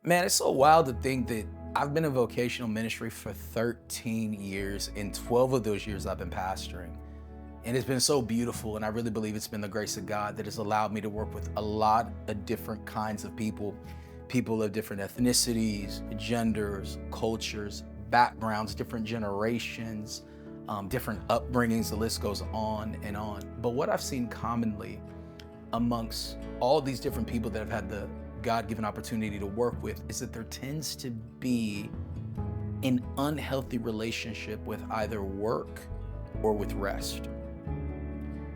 Man, it's so wild to think that I've been in vocational ministry for 13 years, and 12 of those years I've been pastoring. And it's been so beautiful, and I really believe it's been the grace of God that has allowed me to work with a lot of different kinds of people, people of different ethnicities, genders, cultures, backgrounds, different generations, different upbringings. The list goes on and on. But what I've seen commonly amongst all these different people that I've had the God-given opportunity to work with is that there tends to be an unhealthy relationship with either work or with rest.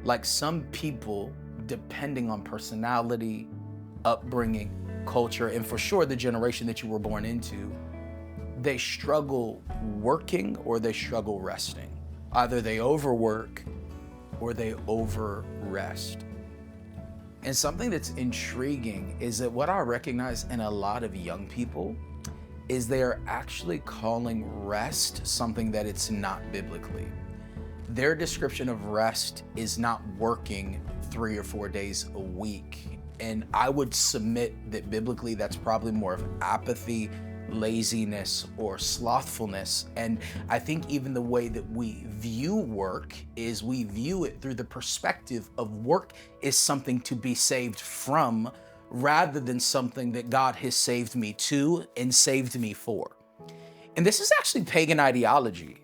Like some people, depending on personality, upbringing, culture, and for sure the generation that you were born into, they struggle working or they struggle resting. Either they overwork or they over-rest. And something that's intriguing is that what I recognize in a lot of young people is they are actually calling rest something that it's not biblically. Their description of rest is not working 3 or 4 days a week. And I would submit that biblically that's probably more of apathy, laziness, or slothfulness. And I think even the way that we view work is we view it through the perspective of work is something to be saved from rather than something that God has saved me to and saved me for. And this is actually pagan ideology.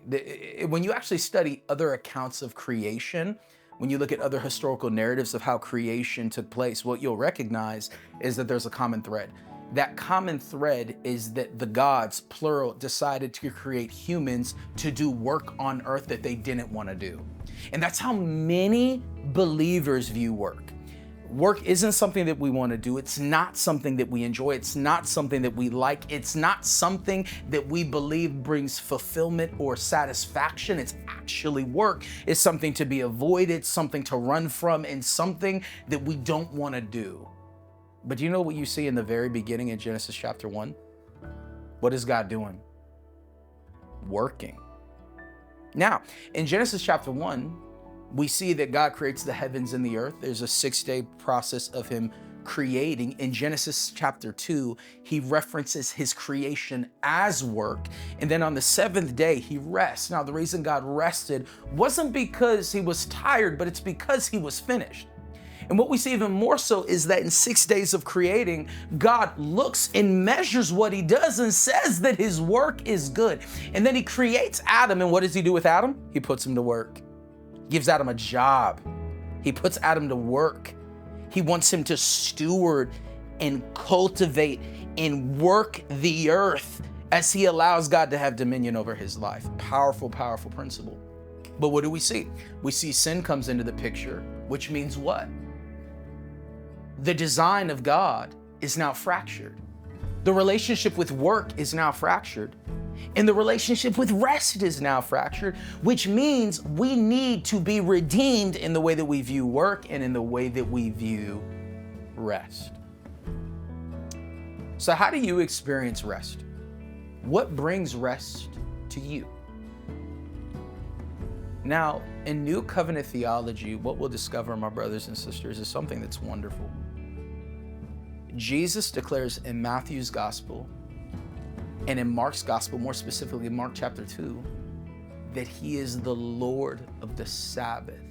When you actually study other accounts of creation, when you look at other historical narratives of how creation took place, what you'll recognize is that there's a common thread. That common thread is that the gods, plural, decided to create humans to do work on earth that they didn't want to do. And that's how many believers view work. Work isn't something that we want to do. It's not something that we enjoy. It's not something that we like. It's not something that we believe brings fulfillment or satisfaction. It's actually work. It's something to be avoided, something to run from, and something that we don't want to do. But do you know what you see in the very beginning in Genesis chapter 1? What is God doing? Working. Now, in Genesis chapter 1, we see that God creates the heavens and the earth. There's a 6-day process of him creating. In Genesis chapter 2, he references his creation as work. And then on the 7th day, he rests. Now, the reason God rested wasn't because he was tired, but it's because he was finished. And what we see even more so is that in 6 days of creating, God looks and measures what he does and says that his work is good. And then he creates Adam. And what does he do with Adam? He puts him to work. Gives Adam a job. He puts Adam to work. He wants him to steward and cultivate and work the earth as he allows God to have dominion over his life. Powerful, powerful principle. But what do we see? We see sin comes into the picture, which means what? The design of God is now fractured. The relationship with work is now fractured. And the relationship with rest is now fractured, which means we need to be redeemed in the way that we view work and in the way that we view rest. So how do you experience rest? What brings rest to you? Now, in New Covenant theology, what we'll discover, my brothers and sisters, is something that's wonderful. Jesus declares in Matthew's gospel and in Mark's gospel, more specifically Mark chapter 2, that he is the Lord of the Sabbath.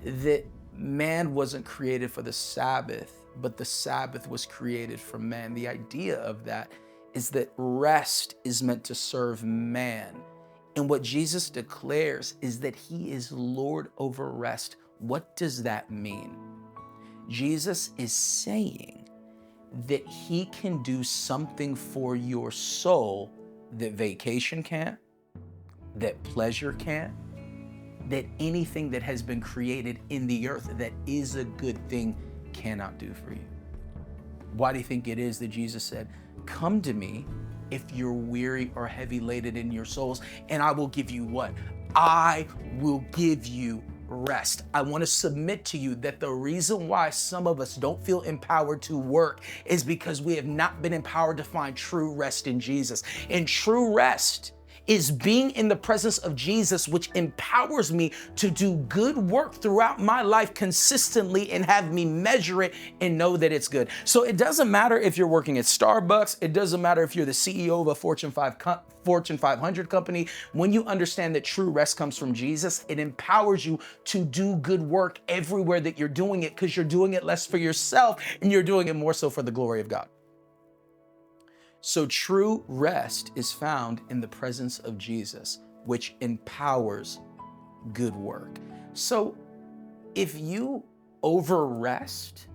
That man wasn't created for the Sabbath, but the Sabbath was created for man. The idea of that is that rest is meant to serve man. And what Jesus declares is that he is Lord over rest. What does that mean? Jesus is saying that he can do something for your soul that vacation can't, that pleasure can't, that anything that has been created in the earth that is a good thing cannot do for you. Why do you think it is that Jesus said, "Come to me if you're weary or heavy laden in your souls, and I will give you" what? I will give you rest. I want to submit to you that the reason why some of us don't feel empowered to work is because we have not been empowered to find true rest in Jesus. And true rest is being in the presence of Jesus, which empowers me to do good work throughout my life consistently and have me measure it and know that it's good. So it doesn't matter if you're working at Starbucks. It doesn't matter if you're the CEO of a Fortune 500 company. When you understand that true rest comes from Jesus, it empowers you to do good work everywhere that you're doing it, because you're doing it less for yourself and you're doing it more so for the glory of God. So true rest is found in the presence of Jesus, which empowers good work. So if you over rest,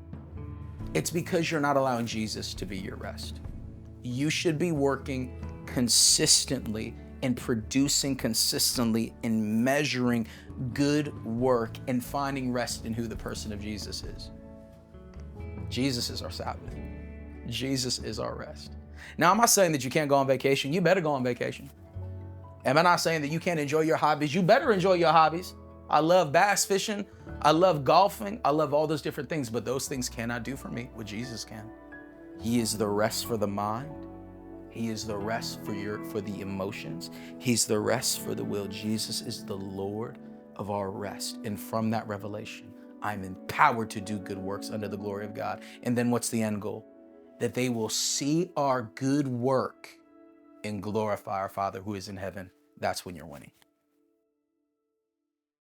it's because you're not allowing Jesus to be your rest. You should be working consistently and producing consistently and measuring good work and finding rest in who the person of Jesus is. Jesus is our Sabbath. Jesus is our rest. Now, I'm not saying that you can't go on vacation. You better go on vacation. Am I not saying that you can't enjoy your hobbies? You better enjoy your hobbies. I love bass fishing. I love golfing. I love all those different things, but those things cannot do for me what Jesus can. He is the rest for the mind. He is the rest for the emotions. He's the rest for the will. Jesus is the Lord of our rest. And from that revelation, I'm empowered to do good works under the glory of God. And then what's the end goal? That they will see our good work and glorify our Father who is in heaven. That's when you're winning.